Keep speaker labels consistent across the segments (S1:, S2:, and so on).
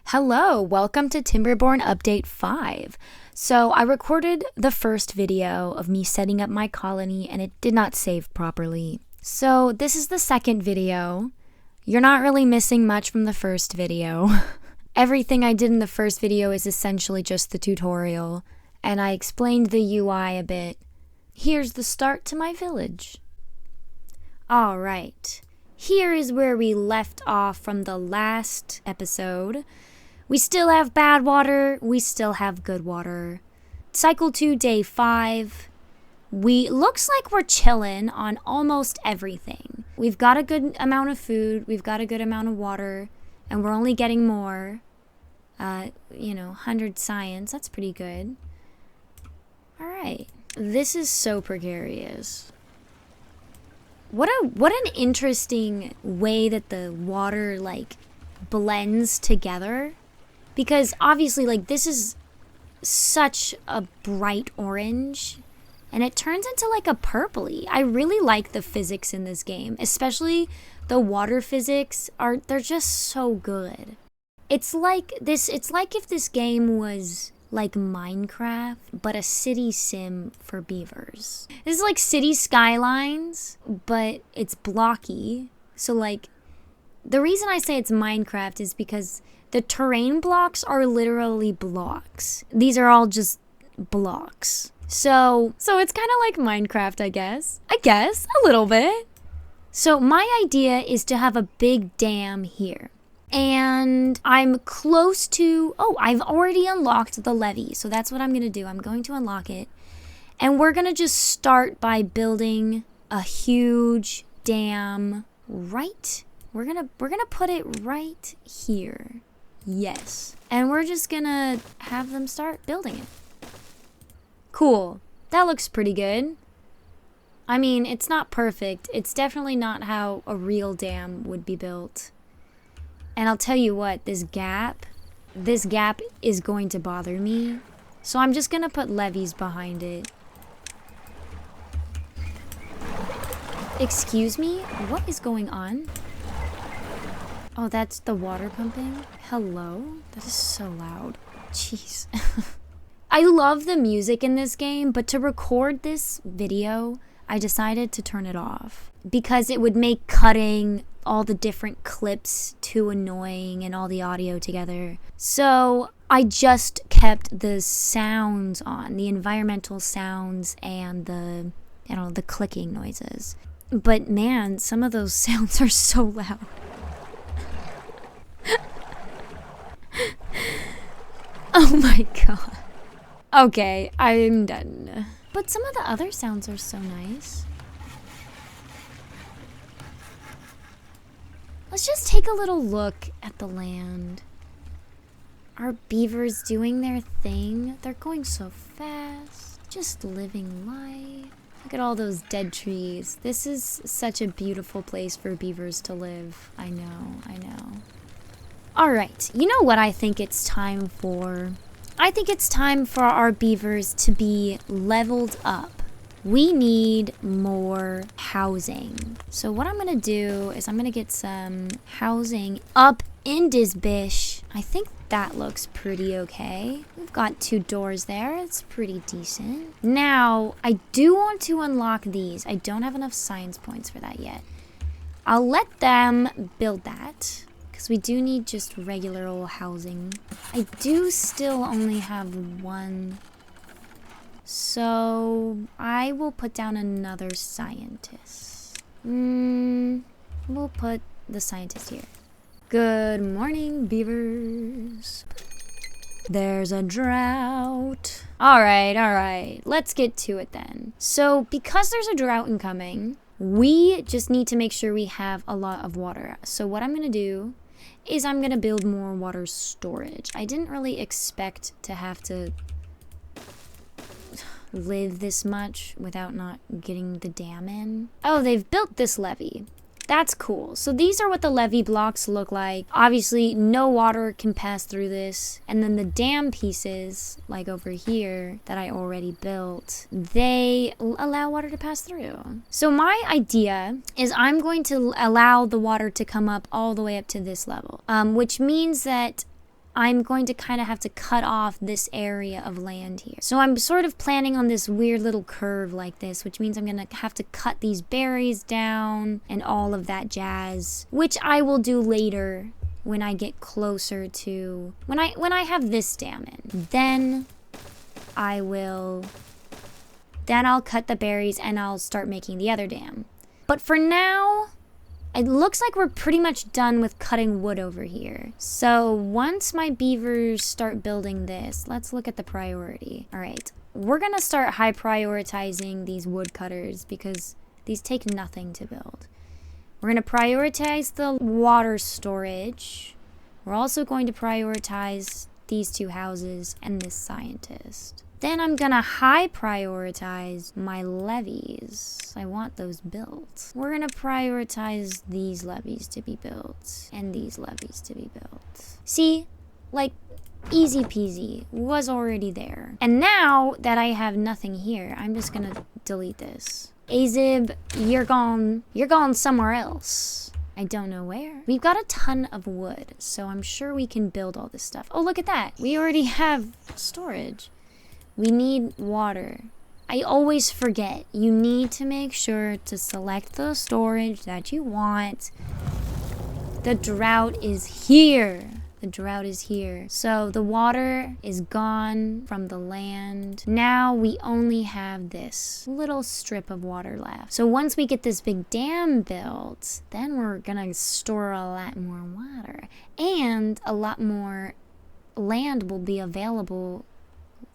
S1: Hello, welcome to Timberborn Update 5. So I recorded the first video of me setting up my colony and it did not save properly. So this is the second video. You're not really missing much from the first video. Everything I did in the first video is essentially just the tutorial, and I explained the UI a bit. Here's the start to my village. Alright, here is where we left off from the last episode. We still have bad water, we still have good water. Cycle 2, day 5. Looks like we're chilling on almost everything. We've got a good amount of food, we've got a good amount of water, and we're only getting more. 100 science, that's pretty good. Alright, this is so precarious. What an interesting way that the water, blends together. Because obviously, this is such a bright orange, and it turns into, a purpley. I really like the physics in this game, especially the water physics. They're just so good. It's like if this game was like Minecraft, but a city sim for beavers. This is like City Skylines, but it's blocky. So the reason I say it's Minecraft is because the terrain blocks are literally blocks. These are all just blocks. So it's kind of like Minecraft, I guess. A little bit. So my idea is to have a big dam here. And I'm close to, I've already unlocked the levee. So that's what I'm going to do. I'm going to unlock it. And we're going to just start by building a huge dam right. We're going to put it right here. Yes. And we're just going to have them start building it. Cool. That looks pretty good. I mean, it's not perfect. It's definitely not how a real dam would be built. And I'll tell you what, this gap is going to bother me. So I'm just going to put levees behind it. Excuse me? What is going on? Oh, that's the water pumping? Hello? That is so loud. Jeez. I love the music in this game, but to record this video, I decided to turn it off. Because it would make cutting all the different clips too annoying and all the audio together. So I just kept the sounds on, the environmental sounds and the clicking noises. But man, some of those sounds are so loud. Oh my god. Okay, I'm done. But some of the other sounds are so nice. Let's just take a little look at the land. Are beavers doing their thing? They're going so fast. Just living life. Look at all those dead trees. This is such a beautiful place for beavers to live. I know. Alright, you know what I think it's time for? I think it's time for our beavers to be leveled up. We need more housing. So what I'm gonna do is I'm gonna get some housing up in this bish. I think that looks pretty okay. We've got 2 doors there. It's pretty decent. Now, I do want to unlock these. I don't have enough science points for that yet. I'll let them build that, because we do need just regular old housing. I do still only have 1. So I will put down another scientist. We'll put the scientist here. Good morning, beavers. There's a drought. All right. Let's get to it then. So because there's a drought incoming, we just need to make sure we have a lot of water. So what I'm going to do is I'm going to build more water storage. I didn't really expect to have to live this much without not getting the dam in. Oh, they've built this levee. That's cool. So these are what the levee blocks look like. Obviously, no water can pass through this. And then the dam pieces, like over here, that I already built, they allow water to pass through. So my idea is I'm going to allow the water to come up all the way up to this level, which means that I'm going to kind of have to cut off this area of land here. So I'm sort of planning on this weird little curve like this, which means I'm going to have to cut these berries down and all of that jazz, which I will do later when I get closer to, when I have this dam in. Then I'll cut the berries and I'll start making the other dam. But for now, it looks like we're pretty much done with cutting wood over here. So once my beavers start building this, let's look at the priority. All right, we're gonna start high prioritizing these wood cutters because these take nothing to build. We're gonna prioritize the water storage. We're also going to prioritize these 2 houses and this scientist. Then I'm gonna high prioritize my levees. I want those built. We're gonna prioritize these levees to be built and these levees to be built. See, like easy peasy, was already there. And now that I have nothing here, I'm just gonna delete this. Azib, you're gone somewhere else. I don't know where. We've got a ton of wood, so I'm sure we can build all this stuff. Oh, look at that. We already have storage. We need water. I always forget. You need to make sure to select the storage that you want. The drought is here. The drought is here. So the water is gone from the land. Now we only have this little strip of water left. So once we get this big dam built, then we're gonna store a lot more water. And a lot more land will be available.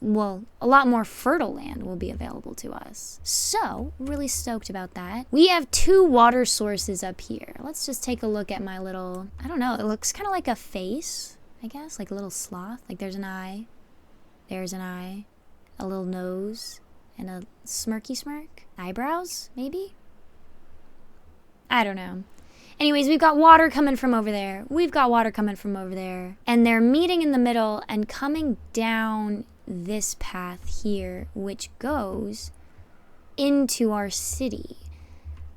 S1: Well, a lot more fertile land will be available to us. So, really stoked about that. We have 2 water sources up here. Let's just take a look at my little, I don't know, it looks kind of like a face, I guess, like a little sloth. Like there's an eye, there's an eye, a little nose, and a smirky smirk. Eyebrows, maybe? I don't know. Anyways, we've got water coming from over there. We've got water coming from over there. And they're meeting in the middle and coming down this path here, which goes into our city.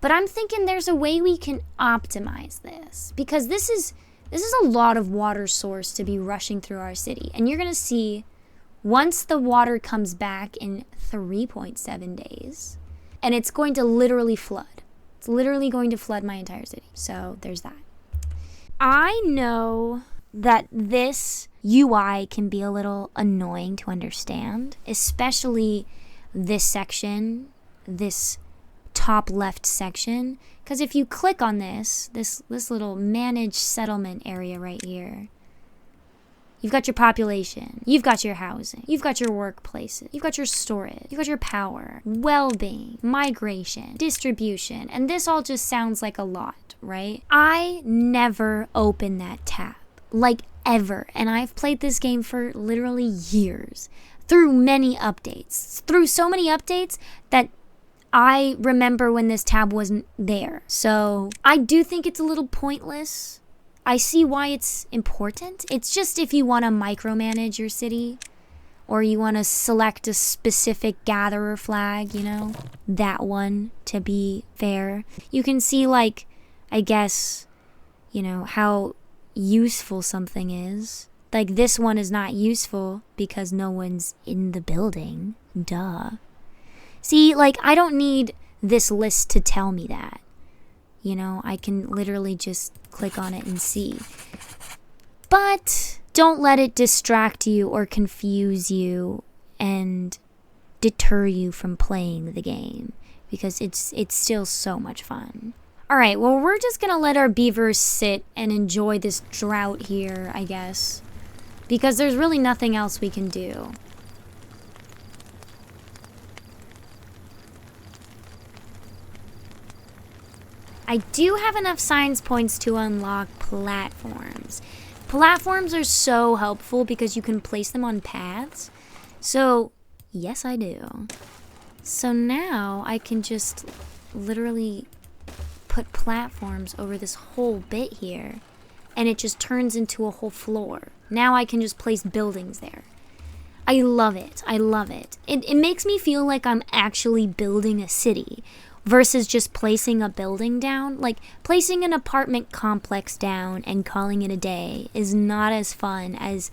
S1: But I'm thinking there's a way we can optimize this, because this is a lot of water source to be rushing through our city. And you're gonna see once the water comes back in 3.7 days, and it's going to literally flood. It's literally going to flood my entire city. So there's that. I know that this UI can be a little annoying to understand, especially this section, this top left section, because if you click on this little manage settlement area right here, you've got your population, you've got your housing, you've got your workplaces, you've got your storage, you've got your power, well-being, migration, distribution, and this all just sounds like a lot, right? I never open that tab. Like ever. And I've played this game for literally years. Through many updates. Through so many updates that I remember when this tab wasn't there. So I do think it's a little pointless. I see why it's important. It's just if you want to micromanage your city, or you want to select a specific gatherer flag, you know, that one, to be fair. You can see, like, I guess, you know, how useful something is. Like this one is not useful because no one's in the building. Duh. See, like I don't need this list to tell me that. You know, I can literally just click on it and see. But don't let it distract you or confuse you and deter you from playing the game, because it's still so much fun. Alright, well, we're just gonna let our beavers sit and enjoy this drought here, I guess. Because there's really nothing else we can do. I do have enough science points to unlock platforms. Platforms are so helpful because you can place them on paths. So, yes, I do. So now I can just literally put platforms over this whole bit here, and it just turns into a whole floor. Now I can just place buildings there. I love it. I love it. It makes me feel like I'm actually building a city, versus just placing a building down. Like, placing an apartment complex down and calling it a day is not as fun as,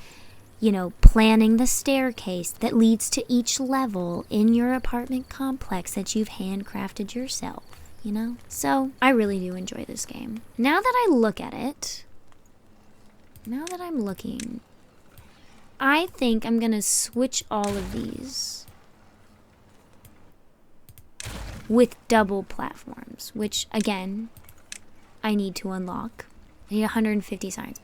S1: you know, planning the staircase that leads to each level in your apartment complex that you've handcrafted yourself, you know? So, I really do enjoy this game. Now that I look at it, now that I'm looking, I think I'm gonna switch all of these with double platforms, which, again, I need to unlock. I need 150 science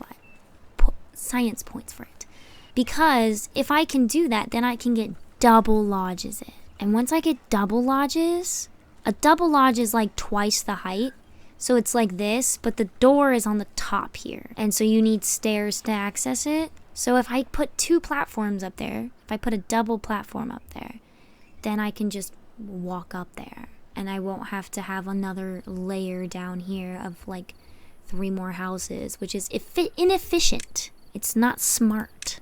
S1: points for it. Because if I can do that, then I can get double lodges in. And once I get double lodges, a double lodge is like twice the height. So it's like this, but the door is on the top here. And so you need stairs to access it. So if I put 2 platforms up there, if I put a double platform up there, then I can just walk up there. And I won't have to have another layer down here of like 3 more houses, which is inefficient. It's not smart.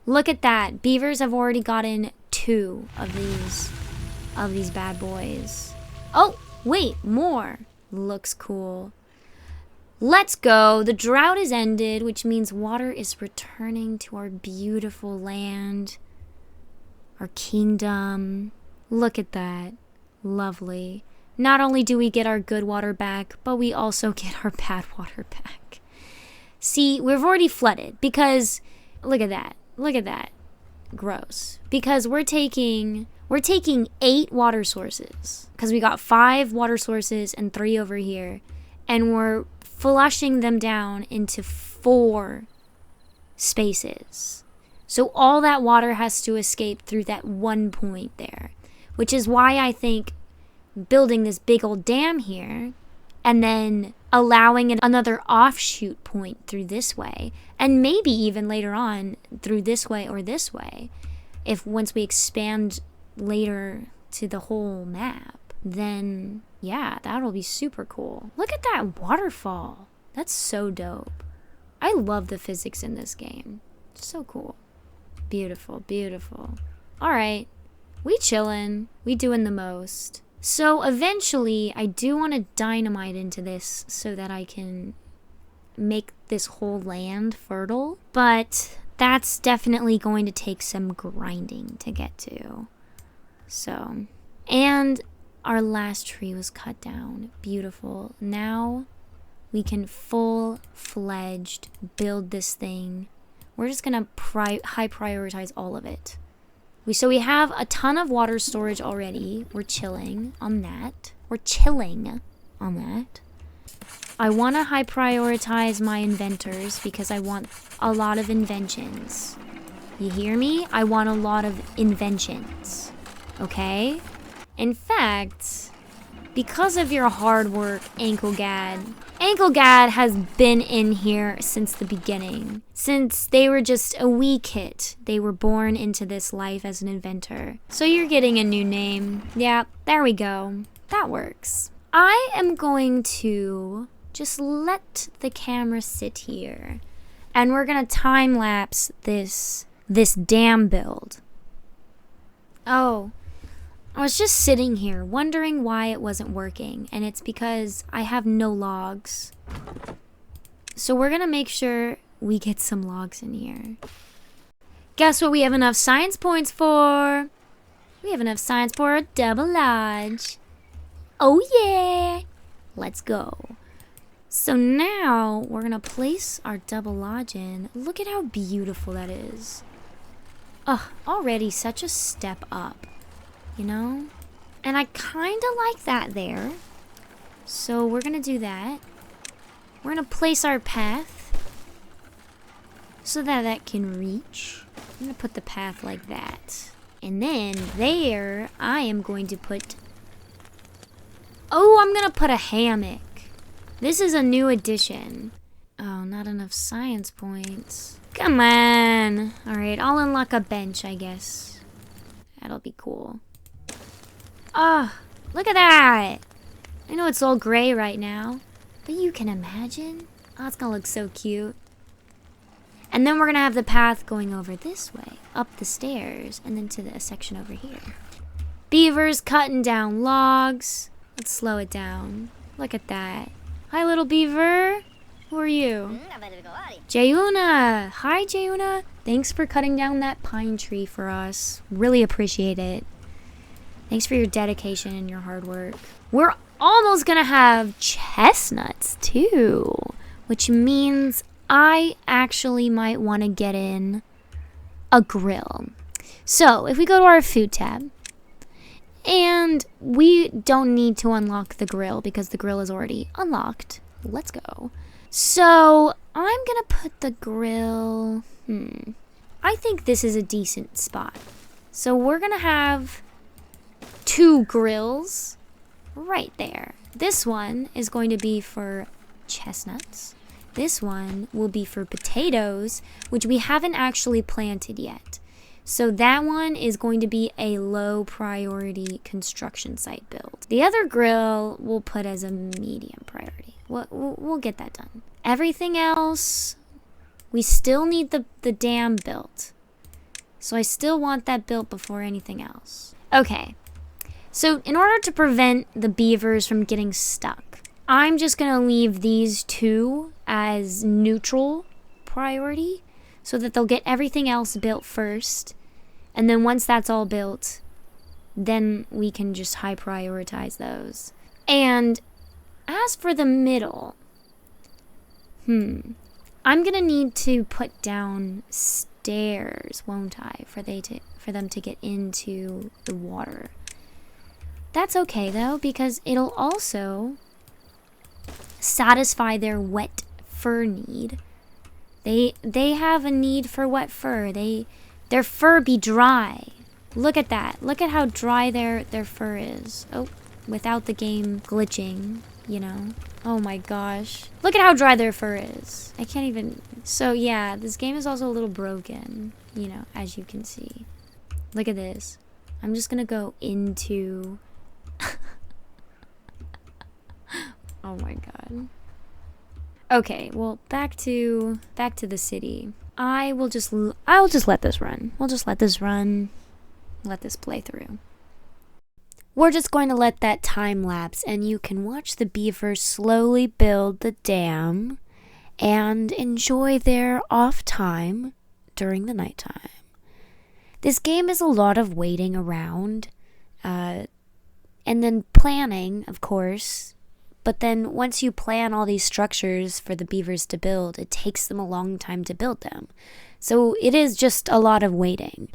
S1: Look at that. Beavers have already gotten 2 of these bad boys. Oh, wait, more. Looks cool. Let's go. The drought is ended, which means water is returning to our beautiful land, our kingdom. Look at that. Lovely. Not only do we get our good water back, but we also get our bad water back. See, we've already flooded because look at that. Look at that. Gross. Because we're taking 8 water sources. Because we got 5 water sources and 3 over here. And we're flushing them down into 4 spaces. So all that water has to escape through that one point there. Which is why I think building this big old dam here and then allowing another offshoot point through this way, and maybe even later on through this way or this way, if once we expand later to the whole map, then yeah, that'll be super cool. Look at that waterfall. That's so dope. I love the physics in this game. It's so cool. Beautiful, beautiful. All right. We chillin'. We doing the most. So eventually, I do want to dynamite into this so that I can make this whole land fertile. But that's definitely going to take some grinding to get to. So, and our last tree was cut down. Beautiful. Now we can full-fledged build this thing. We're just going to high prioritize all of it. So we have a ton of water storage already. We're chilling on that. I want to high prioritize my inventors because I want a lot of inventions. You hear me? I want a lot of inventions. Okay? In fact, because of your hard work, Anklegad has been in here since the beginning. Since they were just a wee kid, they were born into this life as an inventor. So you're getting a new name. Yeah, there we go. That works. I am going to just let the camera sit here. And we're going to time-lapse this dam build. Oh, I was just sitting here wondering why it wasn't working, and it's because I have no logs. So we're gonna make sure we get some logs in here. Guess what we have enough science points for? We have enough science for a double lodge. Oh yeah! Let's go. So now we're gonna place our double lodge in. Look at how beautiful that is. Ugh, already such a step up. You know? And I kind of like that there. So we're going to do that. We're going to place our path so that can reach. I'm going to put the path like that. And then there, I am going to put... Oh, I'm going to put a hammock. This is a new addition. Oh, not enough science points. Come on. All right, I'll unlock a bench, I guess. That'll be cool. Oh, look at that. I know it's all gray right now, but you can imagine. Oh, it's gonna look so cute. And then we're gonna have the path going over this way, up the stairs, and then to the section over here. Beavers cutting down logs. Let's slow it down. Look at that. Hi, little beaver. Who are you? Jayuna. Hi, Jayuna. Thanks for cutting down that pine tree for us. Really appreciate it. Thanks for your dedication and your hard work. We're almost gonna have chestnuts too, which means I actually might want to get in a grill. So if we go to our food tab, and we don't need to unlock the grill because the grill is already unlocked. Let's go. So I'm gonna put the grill, I think this is a decent spot. So we're gonna have 2 grills right there. This one is going to be for chestnuts. This one will be for potatoes, which we haven't actually planted yet. So that one is going to be a low priority construction site build. The other grill we'll put as a medium priority. We'll get that done. Everything else, we still need the dam built. So I still want that built before anything else. Okay. So in order to prevent the beavers from getting stuck, I'm just going to leave these 2 as neutral priority so that they'll get everything else built first. And then once that's all built, then we can just high prioritize those. And as for the middle, I'm going to need to put down stairs, won't I, for them to get into the water. That's okay though, because it'll also satisfy their wet fur need. They have a need for wet fur. Their fur be dry. Look at that. Look at how dry their fur is. Oh, without the game glitching, you know. Oh my gosh. Look at how dry their fur is. I can't even. So yeah, this game is also a little broken, you know, as you can see. Look at this. I'm just gonna go into oh my god. Okay, well, back to the city. I'll just let this run. We'll just let this run. Let this play through. We're just going to let that time lapse, and you can watch the beavers slowly build the dam and enjoy their off time during the nighttime. This game is a lot of waiting around, and then planning, of course. But then once you plan all these structures for the beavers to build, it takes them a long time to build them. So it is just a lot of waiting.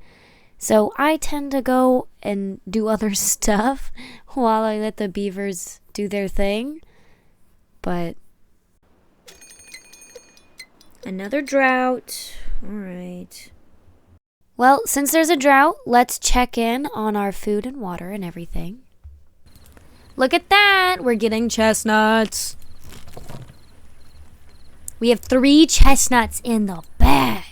S1: So I tend to go and do other stuff while I let the beavers do their thing. But another drought. All right. Well, since there's a drought, let's check in on our food and water and everything. Look at that! We're getting chestnuts. We have 3 chestnuts in the bag.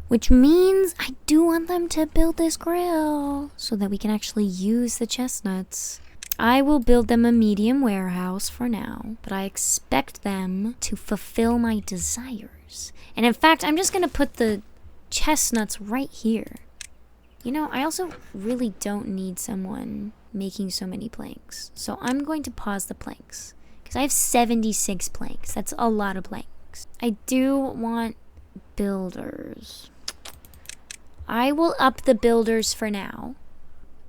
S1: Which means I do want them to build this grill so that we can actually use the chestnuts. I will build them a medium warehouse for now, but I expect them to fulfill my desires. And in fact, I'm just going to put the chestnuts right here. You know, I also really don't need someone making so many planks. So I'm going to pause the planks because I have 76 planks. That's a lot of planks. I do want builders. I will up the builders for now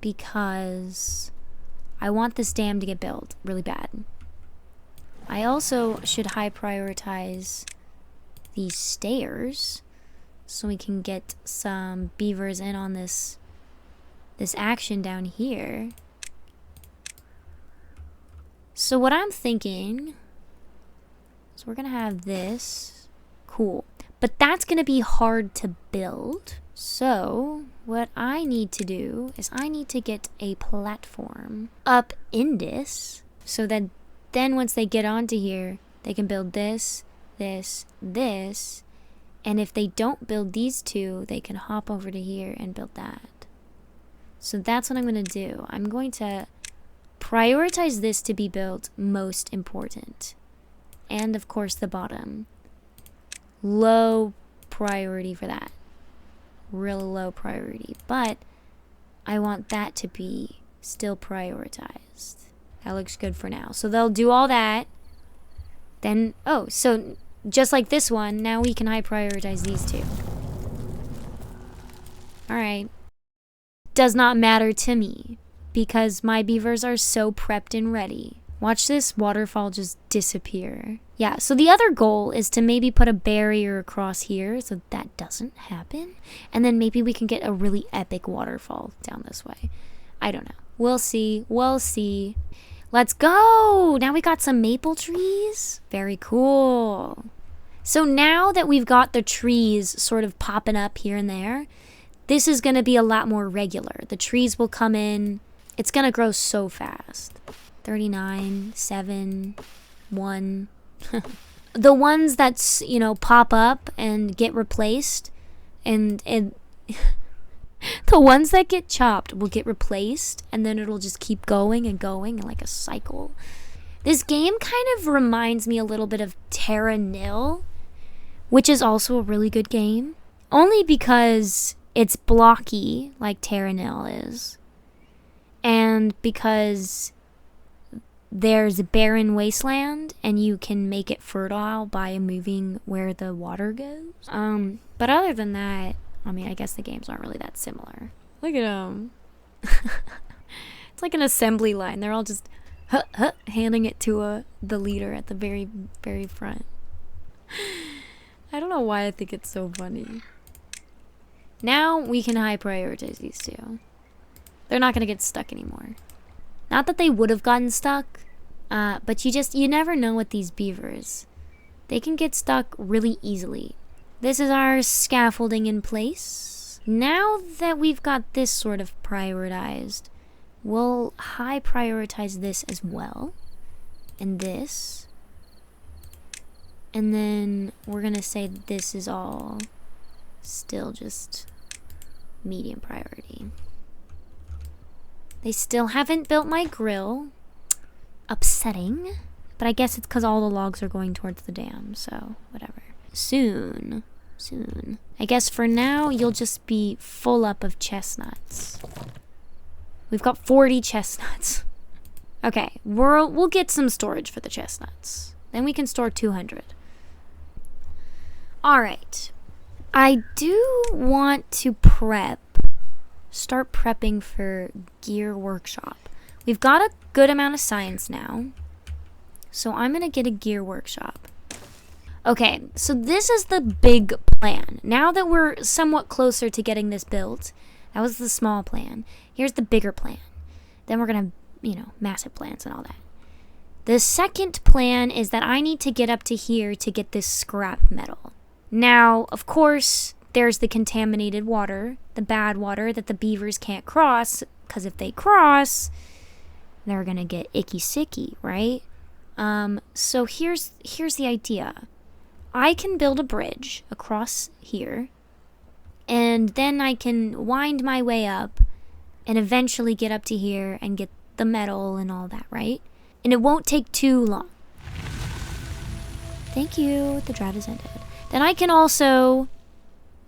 S1: because I want this dam to get built really bad. I also should high prioritize these stairs so we can get some beavers in on this action down here. So what I'm thinking is we're gonna have this. Cool. But that's gonna be hard to build. So what I need to do is I need to get a platform up in this so that then once they get onto here, they can build this, this, this. And if they don't build these 2, they can hop over to here and build that. So that's what I'm going to do. I'm going to prioritize this to be built most important. And of course the bottom. Low priority for that. Real low priority. But I want that to be still prioritized. That looks good for now. So they'll do all that. Then, oh, so just like this one, now we can high prioritize these two. Alright. Does not matter to me because my beavers are so prepped and ready. Watch this waterfall just disappear. Yeah, so the other goal is to maybe put a barrier across here so that doesn't happen. And then maybe we can get a really epic waterfall down this way. I don't know. We'll see. We'll see. Let's go! Now we got some maple trees. Very cool. So now that we've got the trees sort of popping up here and there, this is going to be a lot more regular. The trees will come in. It's going to grow so fast. 39, 7, 1. The ones that's, you know, pop up and get replaced and the ones that get chopped will get replaced and then it'll just keep going and going in like a cycle. This game kind of reminds me a little bit of Terra Nil, which is also a really good game. Only because it's blocky like Terra Nil is. And because there's a barren wasteland and you can make it fertile by moving where the water goes. But other than that, I mean, I guess the games aren't really that similar. Look at them. It's like an assembly line. They're all just handing it to the leader at the very, very front. I don't know why I think it's so funny. Now we can high prioritize these two. They're not going to get stuck anymore. Not that they would have gotten stuck, but you never know with these beavers. They can get stuck really easily. This is our scaffolding in place. Now that we've got this sort of prioritized, we'll high prioritize this as well. And this. And then we're going to say this is all still just medium priority. They still haven't built my grill. Upsetting. But I guess it's because all the logs are going towards the dam, so whatever. Soon. I guess for now, you'll just be full up of chestnuts. We've got 40 chestnuts. Okay, we'll get some storage for the chestnuts. Then we can store 200. Alright. I do want to start prepping for gear workshop. We've got a good amount of science now, so I'm gonna get a gear workshop. Okay, so this is the big plan. Now that we're somewhat closer to getting this built, that was the small plan. Here's the bigger plan. Then we're gonna, massive plans and all that. The second plan is that I need to get up to here to get this scrap metal. Now, of course, there's the contaminated water, the bad water that the beavers can't cross, because if they cross, they're gonna get icky sicky, right? So here's the idea. I can build a bridge across here, and then I can wind my way up and eventually get up to here and get the metal and all that, right? And it won't take too long. Thank you, the drought has ended. Then I can also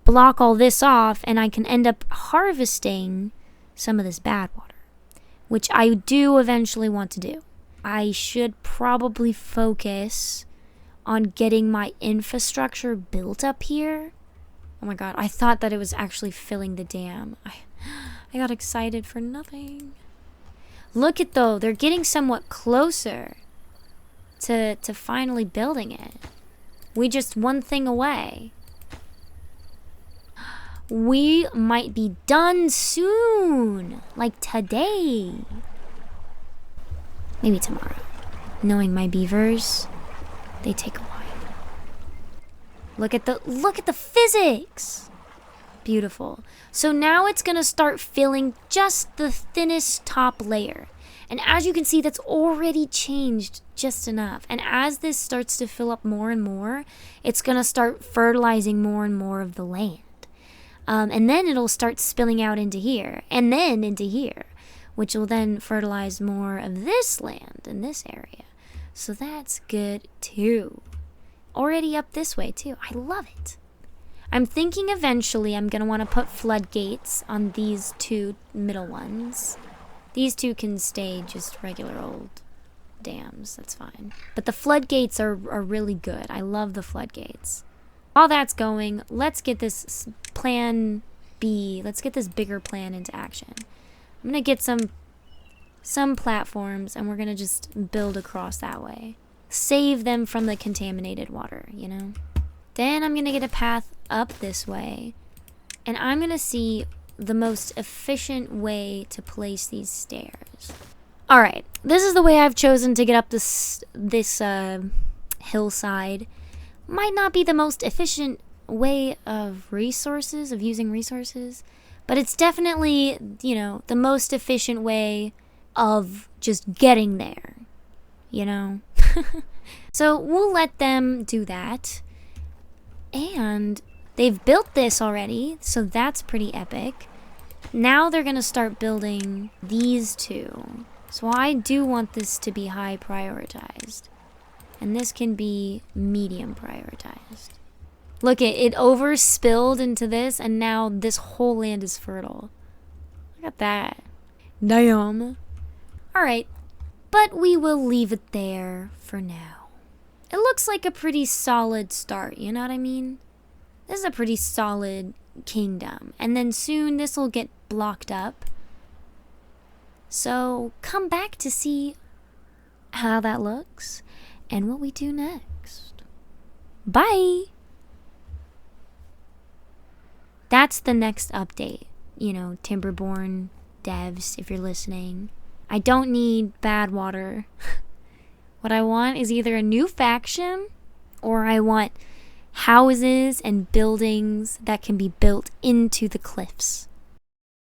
S1: block all this off and I can end up harvesting some of this bad water, which I do eventually want to do. I should probably focus on getting my infrastructure built up here. Oh my god, I thought that it was actually filling the dam. I got excited for nothing. Look at though, they're getting somewhat closer to finally building it. We just one thing away. We might be done soon. Like today. Maybe tomorrow. Knowing my beavers, they take a while. Look at the physics. Beautiful. So now it's gonna start filling just the thinnest top layer. And as you can see, that's already changed just enough. And as this starts to fill up more and more, it's gonna start fertilizing more and more of the land. And then it'll start spilling out into here, and then into here, which will then fertilize more of this land in this area. So that's good too. Already up this way too. I love it. I'm thinking eventually I'm going to want to put floodgates on these two middle ones. These two can stay just regular old dams. That's fine. But the floodgates are really good. I love the floodgates. While that's going, let's get this plan B. Let's get this bigger plan into action. I'm going to get some platforms, and we're going to just build across that way. Save them from the contaminated water, you know? Then I'm going to get a path up this way, and I'm going to see the most efficient way to place these stairs. Alright, this is the way I've chosen to get up this hillside. Might not be the most efficient way of using resources, but it's definitely, you know, the most efficient way of just getting there, you know? So we'll let them do that. And they've built this already, so that's pretty epic. Now they're gonna start building these two. So I do want this to be high prioritized. And this can be medium prioritized. Look, it overspilled into this, and now this whole land is fertile. Look at that. Damn. Alright, but we will leave it there for now. It looks like a pretty solid start, you know what I mean? This is a pretty solid kingdom. And then soon this will get blocked up. So come back to see how that looks and what we do next. Bye! That's the next update. You know, Timberborn devs, if you're listening. I don't need badwater. What I want is either a new faction, or I want houses and buildings that can be built into the cliffs.